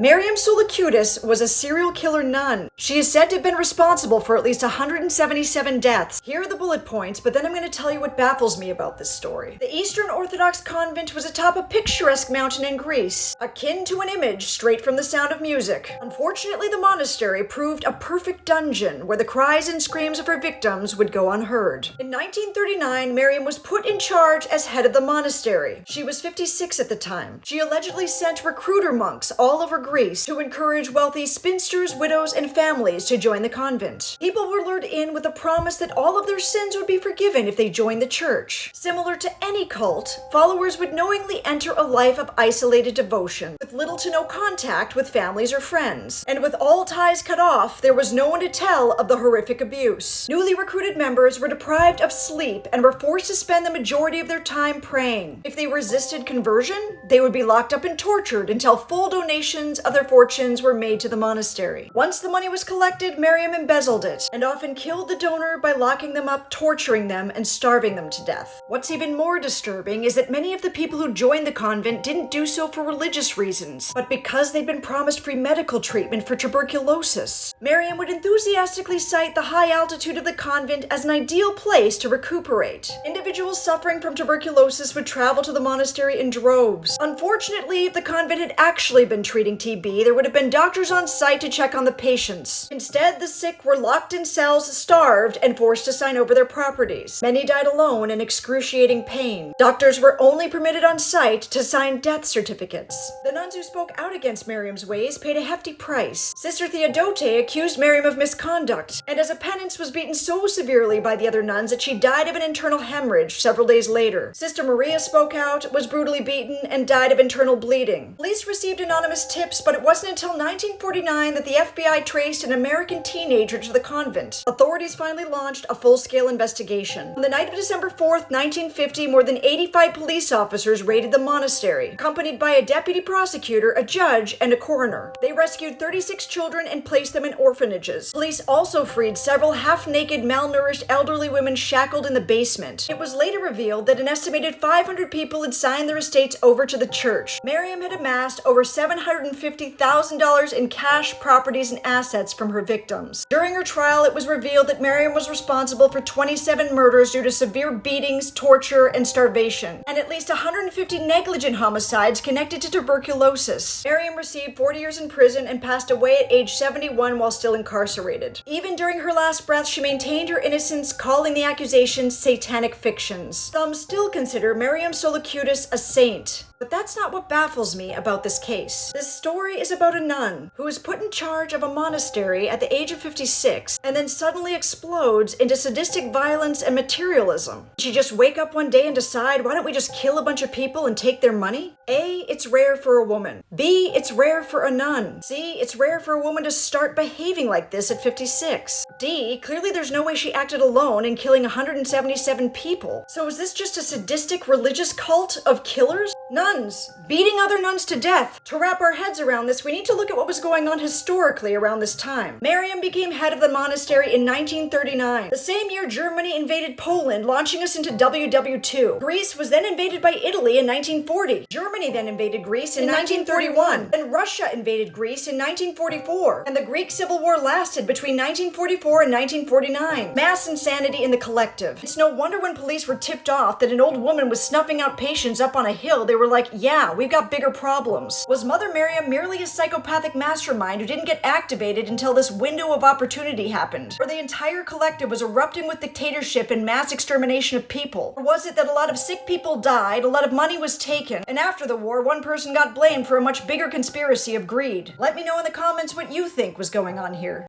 Mariam Soulakiotis was a serial killer nun. She is said to have been responsible for at least 177 deaths. Here are the bullet points, but then I'm going to tell you what baffles me about this story. The Eastern Orthodox convent was atop a picturesque mountain in Greece, akin to an image straight from The Sound of Music. Unfortunately, the monastery proved a perfect dungeon where the cries and screams of her victims would go unheard. In 1939, Mariam was put in charge as head of the monastery. She was 56 at the time. She allegedly sent recruiter monks all over Greece to encourage wealthy spinsters, widows, and families to join the convent. People were lured in with the promise that all of their sins would be forgiven if they joined the church. Similar to any cult, followers would knowingly enter a life of isolated devotion, with little to no contact with families or friends. And with all ties cut off, there was no one to tell of the horrific abuse. Newly recruited members were deprived of sleep and were forced to spend the majority of their time praying. If they resisted conversion, they would be locked up and tortured until full donations of their fortunes were made to the monastery. Once the money was collected, Mariam embezzled it, and often killed the donor by locking them up, torturing them, and starving them to death. What's even more disturbing is that many of the people who joined the convent didn't do so for religious reasons, but because they'd been promised free medical treatment for tuberculosis. Mariam would enthusiastically cite the high altitude of the convent as an ideal place to recuperate. Individuals suffering from tuberculosis would travel to the monastery in droves. Unfortunately, if the convent had actually been treating TB, there would have been doctors on site to check on the patients. Instead, the sick were locked in cells, starved, and forced to sign over their properties. Many died alone in excruciating pain. Doctors were only permitted on site to sign death certificates. The nuns who spoke out against Mariam's ways paid a hefty price. Sister Theodote accused Mariam of misconduct, and as a penance was beaten so severely by the other nuns that she died of an internal hemorrhage several days later. Sister Maria spoke out, was brutally beaten, and died of internal bleeding. Police received anonymous tips, but it wasn't until 1949 that the FBI traced an American teenager to the convent. Authorities finally launched a full-scale investigation. On the night of December 4th, 1950, more than 85 police officers raided the monastery, accompanied by a deputy prosecutor, a judge, and a coroner. They rescued 36 children and placed them in orphanages. Police also freed several half-naked, malnourished elderly women shackled in the basement. It was later revealed that an estimated 500 people had signed their estates over to the church. Mariam had amassed over $750,000 in cash, properties, and assets from her victims. During her trial, it was revealed that Mariam was responsible for 27 murders due to severe beatings, torture, and starvation, and at least 150 negligent homicides connected to tuberculosis. Mariam received 40 years in prison and passed away at age 71 while still incarcerated. Even during her last breath, she maintained her innocence, calling the accusations satanic fictions. Some still consider Mariam Soulakiotis a saint. But that's not what baffles me about this case. This story is about a nun who is put in charge of a monastery at the age of 56 and then suddenly explodes into sadistic violence and materialism. Did she just wake up one day and decide, why don't we just kill a bunch of people and take their money? A, it's rare for a woman. B, it's rare for a nun. C, it's rare for a woman to start behaving like this at 56. D, clearly there's no way she acted alone in killing 177 people. So is this just a sadistic religious cult of killers? Nuns, beating other nuns to death. To wrap our heads around this, we need to look at what was going on historically around this time. Mariam became head of the monastery in 1939. The same year, Germany invaded Poland, launching us into WW2. Greece was then invaded by Italy in 1940. Germany then invaded Greece in 1941. Then Russia invaded Greece in 1944. And the Greek Civil War lasted between 1944 and 1949. Mass insanity in the collective. It's no wonder when police were tipped off that an old woman was snuffing out patients up on a hill, they were like, yeah, we've got bigger problems. Was Mother Mariam merely a psychopathic mastermind who didn't get activated until this window of opportunity happened? Or the entire collective was erupting with dictatorship and mass extermination of people? Or was it that a lot of sick people died, a lot of money was taken, and after the war, one person got blamed for a much bigger conspiracy of greed? Let me know in the comments what you think was going on here.